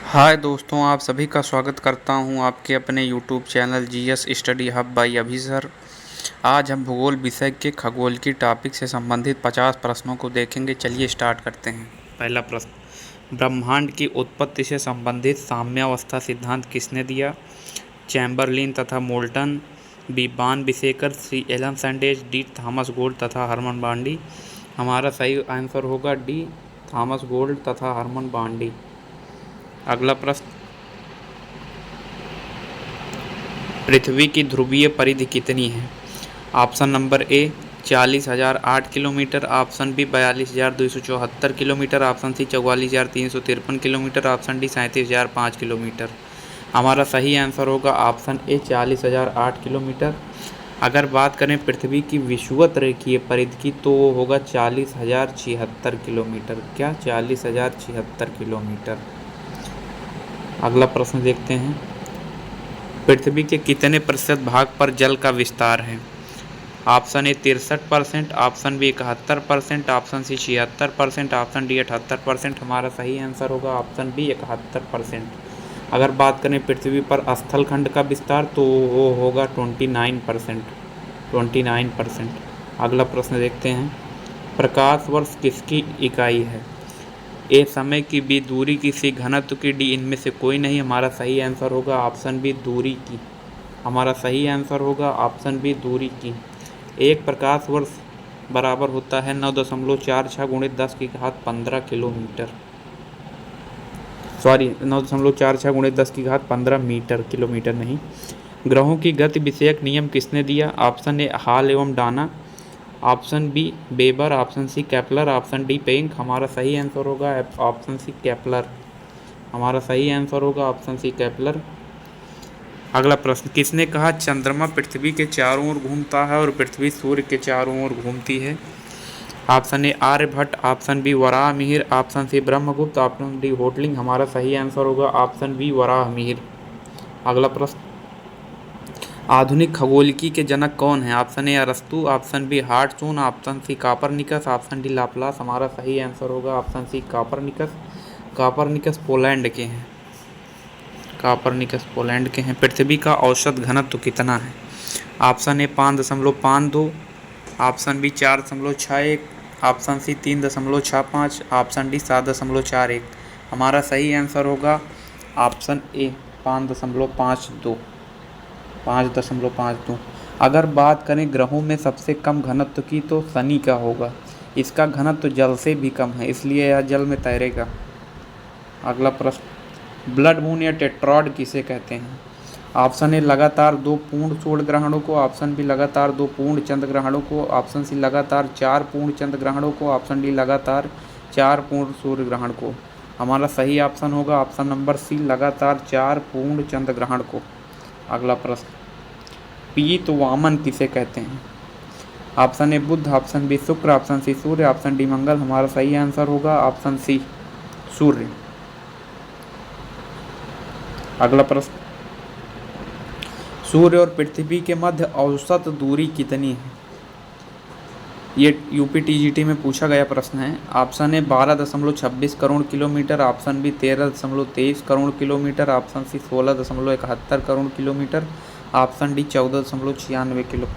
हाय दोस्तों, आप सभी का स्वागत करता हूं आपके अपने YouTube channel GS study hub by Abhi sir. आज हम भूगोल विषय के खगोल की टॉपिक से संबंधित 50 प्रश्नों को देखेंगे। चलिए स्टार्ट करते हैं। पहला प्रश्न, ब्रह्मांड की उत्पत्ति से संबंधित साम्यावस्था सिद्धांत किसने दिया? चैम्बरलिन तथा मोल्टन, बी बान बिसेकर, सी एलन सैंडेज, डी थॉमस गोल्ड तथा हरमन बांडी। हमारा सही आंसर होगा डी थॉमस गोल्ड तथा हरमन बांडी। अगला प्रश्न, पृथ्वी की ध्रुवीय परिधि कितनी है? Option number A 40,008 kilometre, option B 42,274 kilometre, option C 44,353 kilometre, option D 37,005 kilometre. हमारा सही आंसर होगा ऑप्शन ए 40,008 किलोमीटर। अगर बात करें पृथ्वी की विषुवत रेखीय परिधि की तो वो होगा 40,076 किलोमीटर। क्या? 40,076 किलोमीटर। अगला प्रश्न देखते हैं, पृथ्वी के कितने प्रतिशत भाग पर जल का विस्तार है? Option A 63%, option B 71%, option C 76%, option D 78%। हमारा सही आंसर होगा ऑप्शन बी 71%। अगर बात करें पृथ्वी पर स्थल खंड का विस्तार तो वो होगा 29%। अगला प्रश्न देखते हैं, प्रकाश वर्ष किसकी इकाई है? ए समय की, बी दूरी की, सी घनत्व की, डी इनमें से कोई नहीं। हमारा सही आंसर होगा ऑप्शन बी दूरी की। हमारा सही आंसर होगा ऑप्शन बी दूरी की। एक प्रकाश वर्ष बराबर होता है 9.46 गुणित 10 की घात 15 किलोमीटर। 9.46 गुणित 10 की घात 15 मीटर, किलोमीटर नहीं। ग्रहों की गति विषयक नियम किसने दिया? ऑप्शन ए हॉल एवं Dana, option B Weber, option C Kepler, option D Penck. हमारा सही आंसर होगा ऑप्शन सी केपलर। हमारा सही आंसर होगा ऑप्शन सी केपलर। अगला प्रश्न, किसने कहा चंद्रमा पृथ्वी के चारों ओर घूमता है और पृथ्वी सूर्य के चारों ओर घूमती है? Option A Aryabhata, option B Varahamihira, option C Brahmagupta, option D Hotelling. हमारा सही आंसर होगा ऑप्शन बी वराहमिहिर। अगला प्रश्न, आधुनिक खगोलिकी के जनक कौन है? ऑप्शन ए अरस्तु, ऑप्शन बी हार्टसून, option C Copernicus, option D Laplace. हमारा सही आंसर होगा option C Copernicus. Copernicus Poland के हैं। कापरनिकस पोलैंड के हैं। पृथ्वी का औसत घनत्व कितना है? Option A 5.52, option B 4.61, option C 3.65, option D 7.41। हमारा सही आंसर होगा ऑप्शन ए 5.52। 5.52। अगर बात करें ग्रहों में सबसे कम घनत्व की तो शनि का होगा। इसका घनत्व जल से भी कम है, इसलिए यह जल में तैरेगा। अगला प्रश्न, ब्लड मून या टेट्रॉड किसे कहते हैं? ऑप्शन ए लगातार 2 पूर्ण सूर्य ग्रहणों को, ऑप्शन बी लगातार 2 पूर्ण चंद्र ग्रहणों को, ऑप्शन सी लगातार 4 पूर्ण चंद्र ग्रहणों को, ऑप्शन डी लगातार 4 पूर्ण सूर्य ग्रहण को। हमारा सही ऑप्शन होगा ऑप्शन नंबर सी लगातार 4 पूर्ण चंद्र ग्रहण को। अगला प्रश्न, पीत वामन किसे कहते हैं? ऑप्शन ए बुध, ऑप्शन बी शुक्र, ऑप्शन सी सूर्य, ऑप्शन डी मंगल। हमारा सही आंसर होगा ऑप्शन सी सूर्य। अगला प्रश्न, सूर्य और पृथ्वी के मध्य औसत दूरी कितनी है? ये यूपीटीजीटी में पूछा गया प्रश्न है। Option A 12.26 crore kilometre, option B 13.23 crore kilometre, option C 16.71 crore kilometre, option D 14.96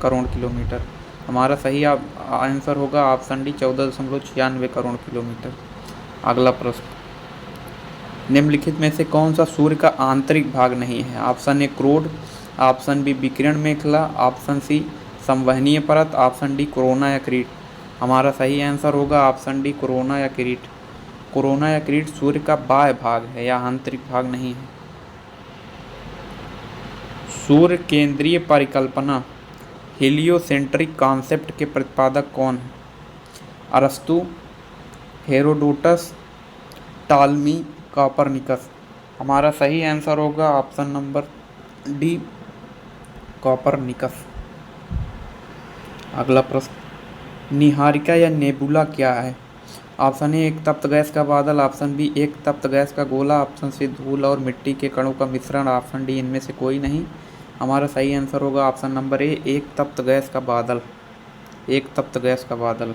crore kilometre. हमारा सही आंसर होगा ऑप्शन डी 14.96 करोड़ किलोमीटर। अगला प्रश्न, निम्नलिखित में से कौन सा सूर्य का आंतरिक भाग नहीं है? ऑप्शन ए क्रोड, ऑप्शन बी विकिरण मेखला, ऑप्शन सी संवहनीय परत, ऑप्शन डी कोरोना या किरीट। हमारा सही आंसर होगा ऑप्शन डी कोरोना या किरीट। कोरोना या किरीट सूर्य का बाह्य भाग है या आंतरिक भाग नहीं है। सूर्य केंद्रीय परिकल्पना हेलियोसेंट्रिक कॉन्सेप्ट के प्रतिपादक कौन है? अरस्तु, हेरोडोटस, टॉलमी, कॉपरनिकस। हमारा सही आंसर होगा ऑप्शन नंबर डी कॉपरनिकस। अगला प्रश्न, निहारिका या नेबुला क्या है? ऑप्शन ए एक तप्त गैस का बादल, ऑप्शन बी एक तप्त गैस का गोला, ऑप्शन सी धूल और मिट्टी के कणों का मिश्रण, ऑप्शन डी इनमें से कोई नहीं। हमारा सही आंसर होगा ऑप्शन नंबर ए एक तप्त गैस का बादल। एक तप्त गैस का बादल।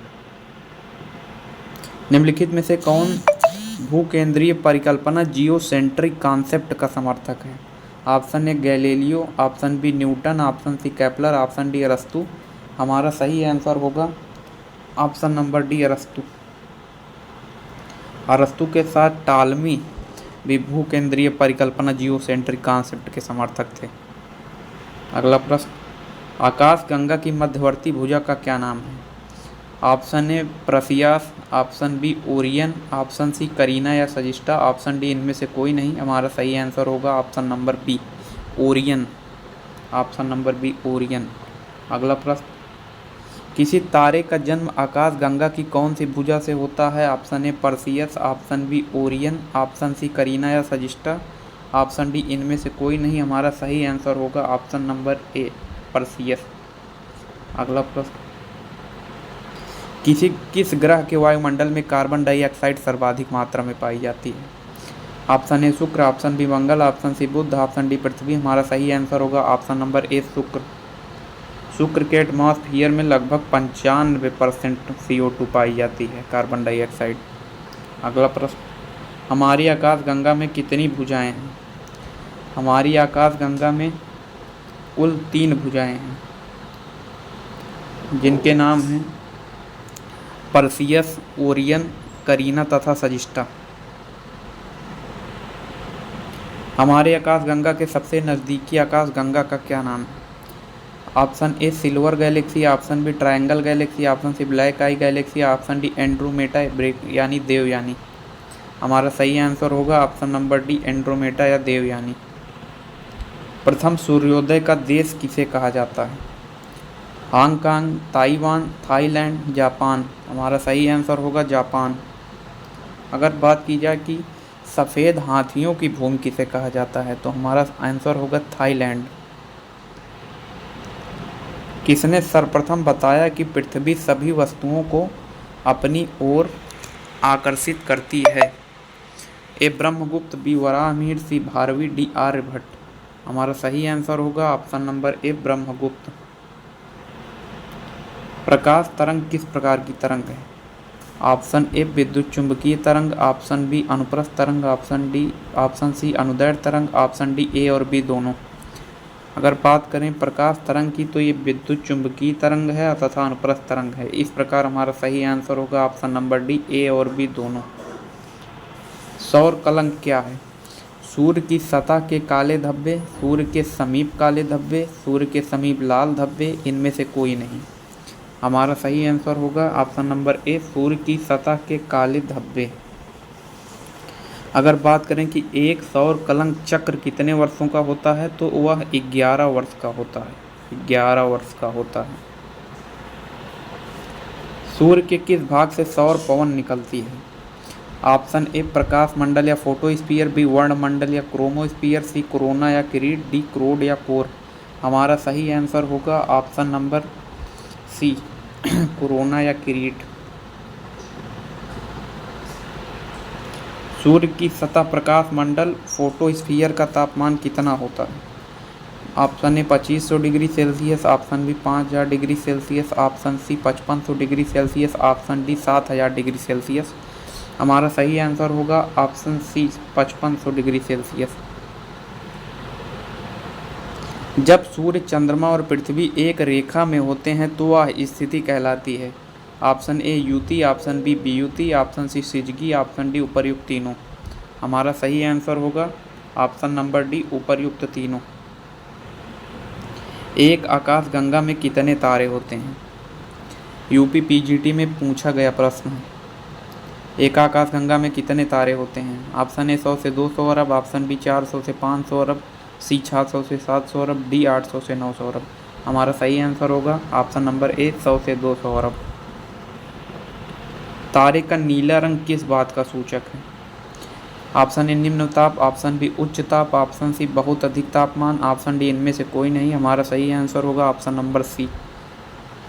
निम्नलिखित में से कौन भूकेंद्रीय परिकल्पना जियोसेंट्रिक कॉन्सेप्ट का समर्थक है? Option A Galileo, option B Newton, option C Kepler, option D अरस्तू। हमारा सही आंसर होगा ऑप्शन नंबर डी अरस्तू। अरस्तू के साथ टालमी भी भूकेंद्रीय परिकल्पना जियोसेंट्रिक कॉन्सेप्ट के समर्थक थे। अगला प्रश्न, आकाश गंगा की मध्यवर्ती भुजा का क्या नाम है? Option A Perseus, option B Orion, option C Carina या सजिस्टा, ऑप्शन डी इनमें से कोई नहीं। हमारा सही आंसर होगा option number B Orion. Option number B Orion. अगला प्रश्न, किसी तारे का जन्म आकाश गंगा की कौन सी भुजा से होता है? Option A Perseus, option B Orion, option C Carina या सजिस्टा, ऑप्शन डी इनमें से कोई नहीं। हमारा सही आंसर होगा ऑप्शन नंबर ए परसियस। अगला प्रश्न, किस ग्रह के वायुमंडल में कार्बन डाइऑक्साइड सर्वाधिक मात्रा में पाई जाती है? ऑप्शन ए शुक्र, ऑप्शन बी मंगल, ऑप्शन सी बुध, ऑप्शन डी पृथ्वी। हमारा सही आंसर होगा ऑप्शन नंबर ए शुक्र। शुक्र के एटमॉस्फेयर में लगभग 95% CO2 पाई जाती है, कार्बन डाइऑक्साइड। अगला प्रश्न, हमारी आकाशगंगा में कितनी भुजाएं हैं? हमारी आकाशगंगा में कुल 3 भुजाएं हैं, जिनके नाम हैं परसियस, ओरियन, करीना तथा सजिस्टा। हमारे आकाशगंगा के सबसे नज़दीकी आकाशगंगा का क्या नाम है? Option A silver galaxy, option B triangle galaxy, option C black eye galaxy, option D Andromeda यानी देवयानी। हमारा सही आंसर होगा ऑप्शन नंबर डी एंड्रोमेटा या देवयानी। प्रथम सूर्योदय का देश किसे कहा जाता है? Hong Kong, Taiwan, Thailand, Japan. हमारा सही आंसर होगा जापान। अगर बात की जाए कि सफ़ेद हाथियों की भूमि किसे कहा जाता है, तो हमारा आंसर होगा थाईलैंड। किसने सर्वप्रथम बताया कि पृथ्वी सभी वस्तुओं को अपनी ओर आकर्षित करती है? ए ब्रह्मगुप्त, बी वराहमिहिर, सी भारवी, डी आर्यभट्ट। हमारा सही आंसर होगा ऑप्शन नंबर ए ब्रह्मगुप्त। प्रकाश तरंग किस प्रकार की तरंग है? ऑप्शन ए विद्युत चुंबकीय तरंग, ऑप्शन बी अनुप्रस्थ तरंग, ऑप्शन सी अनुदैर्ध्य तरंग, ऑप्शन डी ए और बी दोनों। अगर बात करें प्रकाश तरंग की, तो ये विद्युत चुंबकीय तरंग है तथा अनुप्रस्थ तरंग है। इस प्रकार हमारा सही आंसर होगा ऑप्शन नंबर डी ए और बी दोनों। सौर कलंक क्या है? सूर्य की सतह के काले धब्बे, सूर्य के समीप काले धब्बे, सूर्य के समीप लाल धब्बे, इनमें से कोई नहीं। हमारा सही आंसर होगा ऑप्शन नंबर ए सूर्य की सतह के काले धब्बे। अगर बात करें कि एक सौर कलंक चक्र कितने वर्षों का होता है, तो वह 11 वर्ष का होता है। 11 वर्ष का होता है। सूर्य के किस भाग से सौर पवन निकलती है? ऑप्शन ए प्रकाश मंडल या फोटोस्फीयर, बी वर्णमंडल या क्रोमोस्फीयर, सी कोरोना या किरीट, डी क्रोड या कोर। हमारा सही आंसर होगा ऑप्शन नंबर सी कोरोना या किरीट। सूर्य की सतह प्रकाश मंडल फोटोस्फीयर का तापमान कितना होता है? Option A 2500 degree Celsius, option B 5000 degree Celsius, option C 5500 degree Celsius, option D 7000 degree Celsius. हमारा सही आंसर होगा ऑप्शन सी 5500 डिग्री सेल्सियस। जब सूर्य, चंद्रमा और पृथ्वी एक रेखा में होते हैं तो वह स्थिति कहलाती है? ऑप्शन ए युति, ऑप्शन बी वियुति, ऑप्शन सी सिजगी, ऑप्शन डी उपर्युक्त तीनों। हमारा सही आंसर होगा ऑप्शन नंबर डी उपर्युक्त तीनों। एक आकाशगंगा में कितने तारे होते हैं? यूपी पीजीटी में पूछा गया प्रश्न है। एक आकाशगंगा में कितने तारे होते हैं? ऑप्शन ए 100 से 200 अरब, ऑप्शन बी 400 से 500 अरब, सी 600 से 700 अरब, डी 800 से 900 अरब। हमारा सही आंसर होगा ऑप्शन नंबर ए 100 से 200 अरब। तारे का नीला रंग किस बात का सूचक है? ऑप्शन ए निम्न ताप, ऑप्शन बी उच्च ताप, ऑप्शन सी बहुत अधिक तापमान, ऑप्शन डी इनमें से कोई नहीं। हमारा सही आंसर होगा ऑप्शन नंबर सी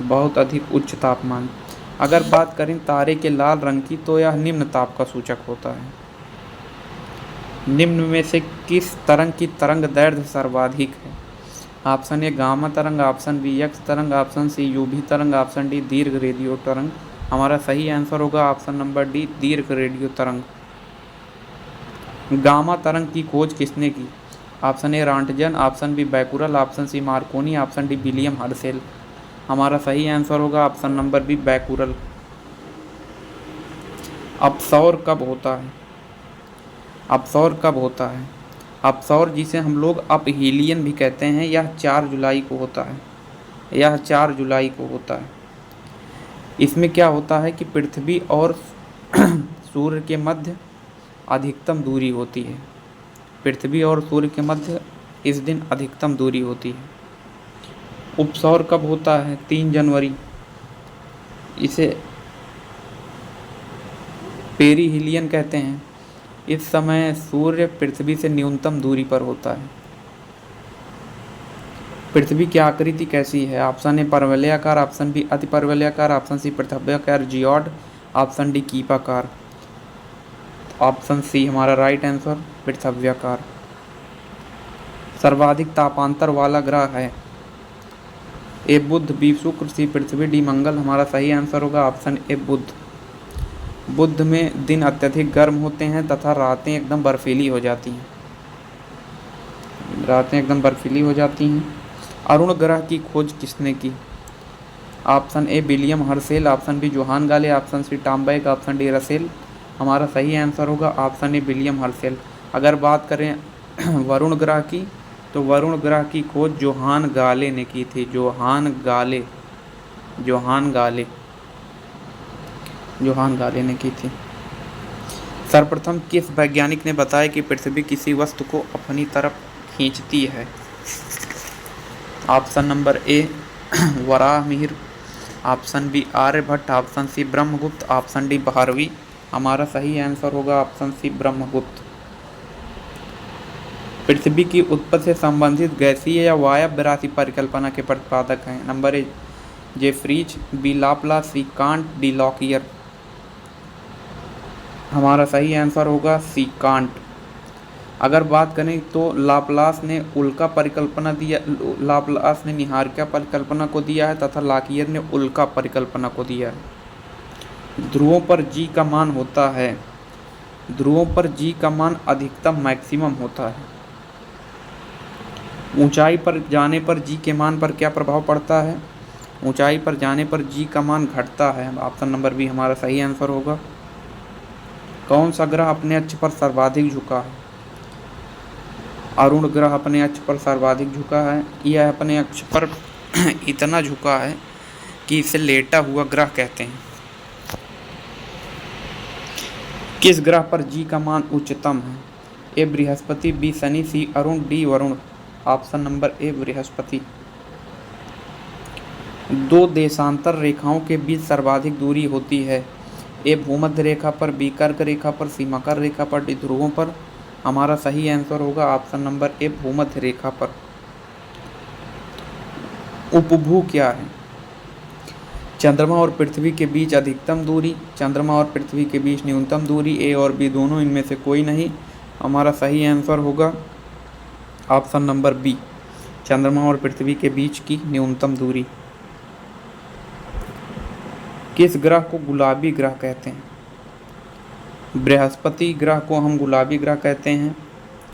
बहुत अधिक उच्च तापमान। अगर बात करें तारे के लाल रंग की, तो यह निम्न ताप का सूचक होता है। निम्न में से किस तरंग की तरंग दैर्ध्य सर्वाधिक है? ऑप्शन ए गामा तरंग, ऑप्शन बी एक्स तरंग, ऑप्शन सी यूवी तरंग, ऑप्शन डी दीर्घ रेडियो तरंग। हमारा सही आंसर होगा ऑप्शन नंबर डी दीर्घ रेडियो तरंग। गामा तरंग की खोज किसने की? Option A Roentgen, option B Becquerel, option C Marconi, option D William Herschel. हमारा सही आंसर होगा ऑप्शन नंबर बी बैकुरल। अपसौर कब होता है? अपसौर कब होता है? अपसौर जिसे हम लोग अपहीलियन भी कहते हैं, यह 4 जुलाई को होता है। यह 4 जुलाई को होता है। इसमें क्या होता है कि पृथ्वी और सूर्य के मध्य अधिकतम दूरी होती है। पृथ्वी और सूर्य के मध्य इस दिन अधिकतम दूरी होती है। उपसौर कब होता है? 3 जनवरी। इसे पेरिहीलियन कहते हैं। इस समय सूर्य पृथ्वी से न्यूनतम दूरी पर होता है। पृथ्वी की आकृति कैसी है? ऑप्शन ए परवलयाकार, ऑप्शन बी अति परवलयाकार, ऑप्शन सी पृथ्व्याकार जियोड, ऑप्शन डी कीपाकार। ऑप्शन सी हमारा राइट आंसर पृथ्व्याकार। सर्वाधिक तापांतर वाला ग्रह है? ए बुध, बी शुक्र, सी पृथ्वी, डी मंगल। हमारा सही आंसर होगा ऑप्शन ए बुध। बुध में दिन अत्यधिक गर्म होते हैं तथा रातें एकदम बर्फीली हो जाती हैं। रातें एकदम बर्फीली हो जाती हैं। अरुण ग्रह की खोज किसने की? Option A William Herschel, option B Johann Galle, option C Tombaugh, option D Russell. हमारा सही आंसर होगा ऑप्शन ए विलियम हर्शेल। अगर बात करें वरुण ग्रह की, तो वरुण ग्रह की खोज जोहान गाले ने की थी। जोहान गाले ने की थी। सर्वप्रथम किस वैज्ञानिक ने बताया कि पृथ्वी किसी वस्तु को अपनी तरफ खींचती है? Option number A Varahamihira, option B Aryabhata, option C Brahmagupta, option D Bharavi. हमारा सही आंसर होगा ऑप्शन सी ब्रह्मगुप्त। पृथ्वी की उत्पत्ति से संबंधित गैसीय या वायव्य राशि परिकल्पना के प्रतिपादक हैं? Number A Jeffreys, B Laplace, C Kant, D Lockyer. हमारा सही आंसर होगा सी कांट। अगर बात करें तो लाप्लास ने उल्का परिकल्पना दिया, लाप्लास ने निहारिका परिकल्पना को दिया है तथा लॉकियर ने उल्का परिकल्पना को दिया है। ध्रुवों पर जी का मान होता है? ध्रुवों पर जी का मान अधिकतम मैक्सिमम होता है। ऊंचाई पर जाने पर जी के मान पर क्या प्रभाव पड़ता है? ऊंचाई पर जाने पर जी का मान घटता है। ऑप्शन नंबर बी हमारा सही आंसर होगा। कौन सा ग्रह अपने अक्ष पर सर्वाधिक झुका है? अरुण ग्रह अपने अक्ष पर सर्वाधिक झुका है। यह अपने अक्ष पर इतना झुका है कि इसे लेटा हुआ ग्रह कहते हैं। किस ग्रह पर जी का मान उच्चतम है? ए बृहस्पति, बी शनि, सी अरुण, डी वरुण। ऑप्शन नंबर ए बृहस्पति। दो देशांतर रेखाओं के बीच सर्वाधिक दूरी होती है? ए भूमध्य रेखा पर, बी कर्क रेखा पर, सी मकर रेखा पर, डी ध्रुवों पर। हमारा सही आंसर होगा ऑप्शन नंबर ए भूमध्य रेखा पर। उपभू क्या है? चंद्रमा और पृथ्वी के बीच अधिकतम दूरी, चंद्रमा और पृथ्वी के बीच न्यूनतम दूरी। ए और बी दोनों, इनमें से कोई नहीं। हमारा सही आंसर होगा ऑप्शन नंबर बी, चंद्रमा और पृथ्वी के बीच की न्यूनतम दूरी। किस ग्रह को गुलाबी ग्रह कहते हैं? बृहस्पति ग्रह को हम गुलाबी ग्रह कहते हैं।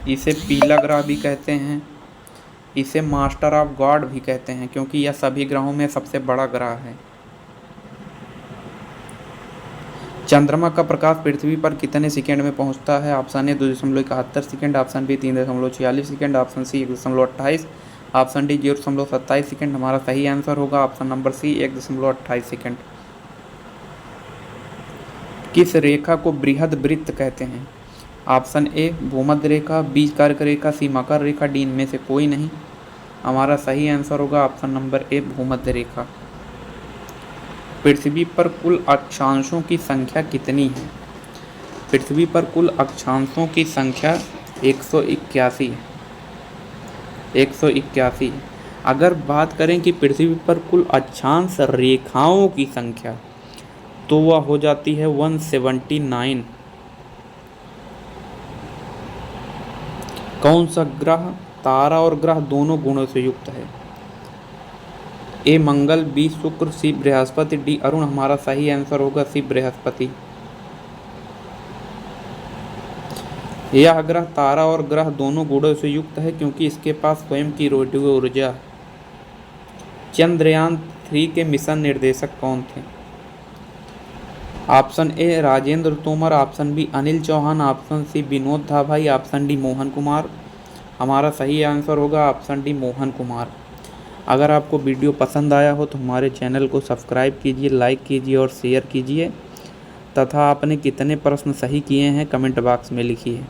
इसे पीला ग्रह भी कहते हैं। इसे मास्टर ऑफ गॉड भी कहते हैं, क्योंकि यह सभी ग्रहों में सबसे बड़ा ग्रह है। चंद्रमा का प्रकाश पृथ्वी पर कितने सेकंड में पहुंचता है? Option A 2.71 second, option B 3.46 second, option C 1.28, option D 0.27 second. हमारा सही आंसर होगा ऑप्शन नंबर सी 1.28 सेकंड। किस रेखा को बृहद वृत्त कहते हैं? ऑप्शन ए भूमध्य रेखा, बी कर्क रेखा, सी मकर रेखा, डी इनमें से कोई नहीं। हमारा सही आंसर होगा ऑप्शन नंबर ए भूमध्य रेखा। पृथ्वी पर कुल अक्षांशों की संख्या कितनी है? पृथ्वी पर कुल अक्षांशों की संख्या 181 है। 181 है। अगर बात करें कि पृथ्वी पर कुल अक्षांश रेखाओं की संख्या, तो वह हो जाती है 179। कौन सा ग्रह तारा और ग्रह दोनों गुणों से युक्त है? ए मंगल, बी शुक्र, सी बृहस्पति, डी अरुण। हमारा सही आंसर होगा सी बृहस्पति। यह ग्रह तारा और ग्रह दोनों गुणों से युक्त है क्योंकि इसके पास स्वयं की रेडियो ऊर्जा है। चंद्रयान 3 के मिशन निर्देशक कौन थे? Option A Rajendra Tomar, option B Anil Chauhan, option C Vinod Dhabhai, option D Mohan Kumar. हमारा सही आंसर होगा ऑप्शन डी मोहन कुमार। अगर आपको वीडियो पसंद आया हो तो हमारे चैनल को सब्सक्राइब कीजिए, लाइक कीजिए और शेयर कीजिए तथा आपने कितने प्रश्न सही किए हैं कमेंट बॉक्स में लिखिए।